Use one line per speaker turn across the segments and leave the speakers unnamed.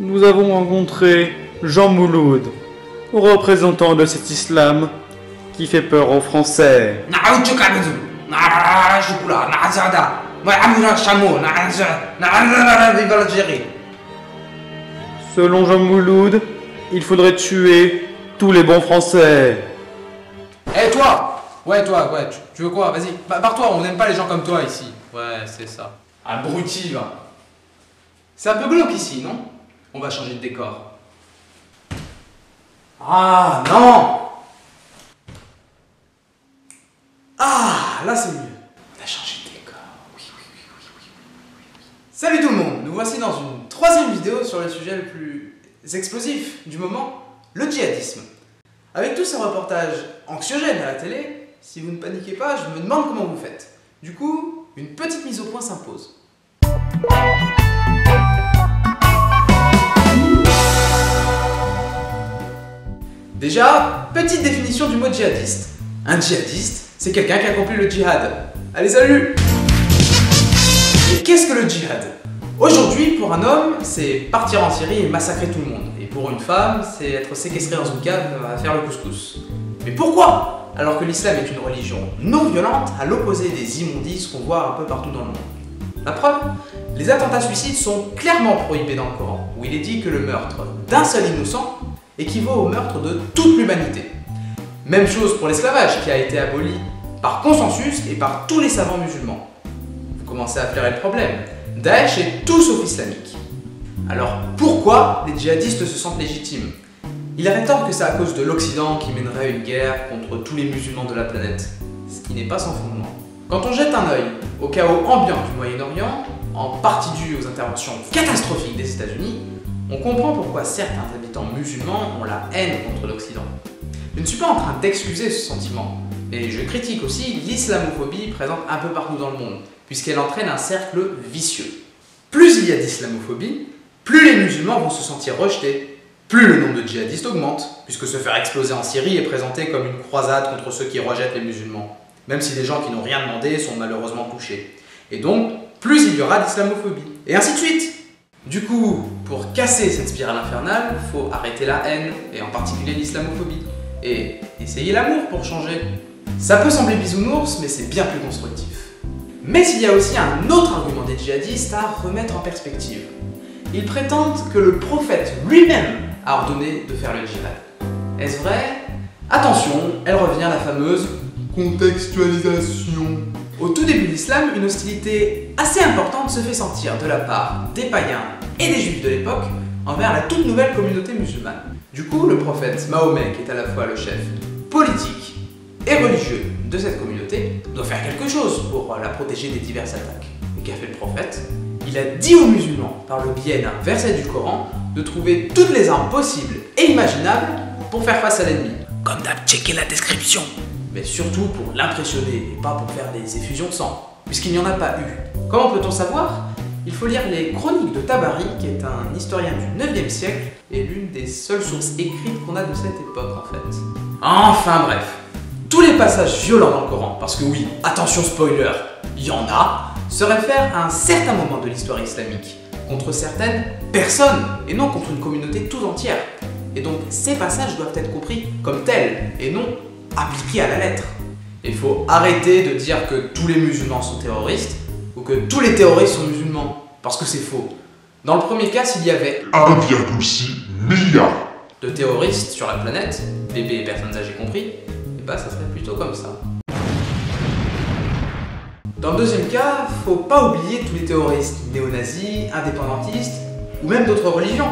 nous avons rencontré Jean Mouloud, représentant de cet islam qui fait peur aux Français. Selon Jean Mouloud, il faudrait tuer tous les bons Français.
Eh toi! Ouais, toi, ouais, tu veux quoi? Vas-y, barre-toi, on n'aime pas les gens comme toi ici. Ouais, c'est ça. Abruti, va. C'est un peu glauque ici, non? On va changer de décor. Ah, non! Ah, là c'est mieux. On a changé de décor. Oui. Salut tout le monde, nous voici dans une troisième vidéo sur le sujet le plus explosif du moment, le djihadisme. Avec tous ces reportages anxiogènes à la télé, si vous ne paniquez pas, je me demande comment vous faites. Du coup, une petite mise au point s'impose. Déjà, petite définition du mot djihadiste. Un djihadiste, c'est quelqu'un qui accomplit le djihad. Allez, salut! Et qu'est-ce que le djihad? Aujourd'hui, pour un homme, c'est partir en Syrie et massacrer tout le monde. Et pour une femme, c'est être séquestré dans une cave à faire le couscous. Mais pourquoi? Alors que l'islam est une religion non violente, à l'opposé des immondices qu'on voit un peu partout dans le monde. La preuve, les attentats suicides sont clairement prohibés dans le Coran, où il est dit que le meurtre d'un seul innocent équivaut au meurtre de toute l'humanité. Même chose pour l'esclavage, qui a été aboli par consensus et par tous les savants musulmans. Vous commencez à flairer le problème. Daesh est tout sauf islamique. Alors pourquoi les djihadistes se sentent légitimes? Il rétorque que c'est à cause de l'Occident qui mènerait une guerre contre tous les musulmans de la planète, ce qui n'est pas sans fondement. Quand on jette un œil au chaos ambiant du Moyen-Orient, en partie dû aux interventions catastrophiques des États-Unis, on comprend pourquoi certains habitants musulmans ont la haine contre l'Occident. Je ne suis pas en train d'excuser ce sentiment, mais je critique aussi l'islamophobie présente un peu partout dans le monde, puisqu'elle entraîne un cercle vicieux. Plus il y a d'islamophobie, plus les musulmans vont se sentir rejetés, plus le nombre de djihadistes augmente, puisque se faire exploser en Syrie est présenté comme une croisade contre ceux qui rejettent les musulmans, même si les gens qui n'ont rien demandé sont malheureusement touchés. Et donc, plus il y aura d'islamophobie, et ainsi de suite. Du coup, pour casser cette spirale infernale, il faut arrêter la haine, et en particulier l'islamophobie, et essayer l'amour pour changer. Ça peut sembler bisounours, mais c'est bien plus constructif. Mais il y a aussi un autre argument des djihadistes à remettre en perspective. Ils prétendent que le prophète lui-même a ordonné de faire le djihad. Est-ce vrai? Attention, elle revient à la fameuse contextualisation. Au tout début de l'islam, une hostilité assez importante se fait sentir de la part des païens et des juifs de l'époque envers la toute nouvelle communauté musulmane. Du coup, le prophète Mahomet, qui est à la fois le chef politique et religieux de cette communauté, doit faire quelque chose pour la protéger des diverses attaques. Et qu'a fait le prophète? Il a dit aux musulmans, par le biais d'un verset du Coran, de trouver toutes les armes possibles et imaginables pour faire face à l'ennemi. Comme d'hab, checker la description. Mais surtout pour l'impressionner et pas pour faire des effusions de sang, puisqu'il n'y en a pas eu. Comment peut-on savoir? Il faut lire les Chroniques de Tabari, qui est un historien du 9e siècle et l'une des seules sources écrites qu'on a de cette époque en fait. Enfin bref, tous les passages violents dans le Coran, parce que oui, attention spoiler, il y en a, se réfèrent à un certain moment de l'histoire islamique, contre certaines personnes, et non contre une communauté tout entière. Et donc ces passages doivent être compris comme tels, et non appliqués à la lettre. Il faut arrêter de dire que tous les musulmans sont terroristes, ou que tous les terroristes sont musulmans, parce que c'est faux. Dans le premier cas, s'il y avait
1,6 milliard
de terroristes sur la planète, bébés et personnes âgées compris, et bah ça serait plutôt comme ça. Dans le deuxième cas, faut pas oublier tous les terroristes néo-nazis, indépendantistes, ou même d'autres religions.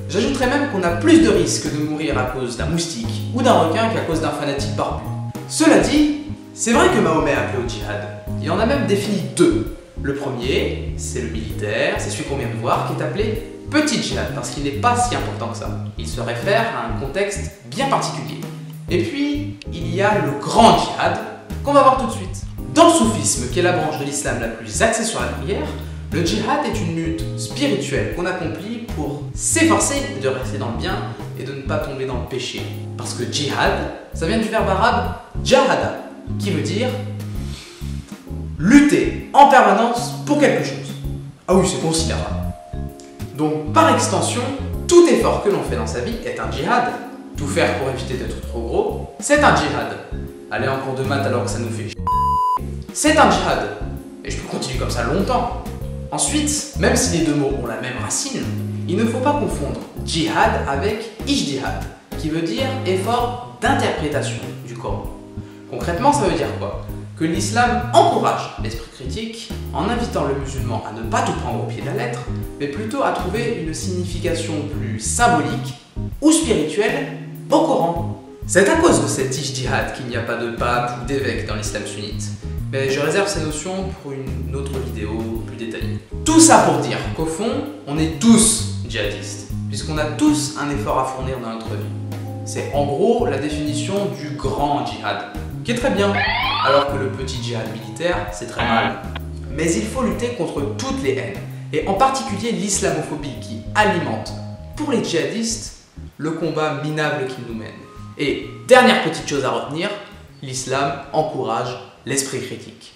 J'ajouterais même qu'on a plus de risques de mourir à cause d'un moustique ou d'un requin qu'à cause d'un fanatique barbu. Cela dit, c'est vrai que Mahomet a appelé au djihad. Il en a même défini deux. Le premier, c'est le militaire, c'est celui qu'on vient de voir, qui est appelé petit djihad, parce qu'il n'est pas si important que ça. Il se réfère à un contexte bien particulier. Et puis, il y a le grand djihad, qu'on va voir tout de suite. Dans le soufisme, qui est la branche de l'islam la plus axée sur la prière, le djihad est une lutte spirituelle qu'on accomplit pour s'efforcer de rester dans le bien et de ne pas tomber dans le péché. Parce que djihad, ça vient du verbe arabe jahada, qui veut dire lutter en permanence pour quelque chose. Ah oui, c'est considérable. Donc, par extension, tout effort que l'on fait dans sa vie est un djihad. Tout faire pour éviter d'être trop gros, c'est un djihad. Aller en cours de maths alors que ça nous fait chier, c'est un djihad. Et je peux continuer comme ça longtemps. Ensuite, même si les deux mots ont la même racine, il ne faut pas confondre djihad avec ijtihad, qui veut dire effort d'interprétation du Coran. Concrètement, ça veut dire quoi? Que l'islam encourage l'esprit critique en invitant le musulman à ne pas tout prendre au pied de la lettre, mais plutôt à trouver une signification plus symbolique ou spirituelle au Coran. C'est à cause de cet ijtihad qu'il n'y a pas de pape ou d'évêque dans l'islam sunnite. Mais je réserve ces notions pour une autre vidéo plus détaillée. Tout ça pour dire qu'au fond, on est tous djihadistes, puisqu'on a tous un effort à fournir dans notre vie. C'est en gros la définition du grand djihad, qui est très bien, alors que le petit djihad militaire, c'est très mal. Mais il faut lutter contre toutes les haines, et en particulier l'islamophobie qui alimente, pour les djihadistes, le combat minable qu'ils nous mènent. Et dernière petite chose à retenir, l'islam encourage l'esprit critique.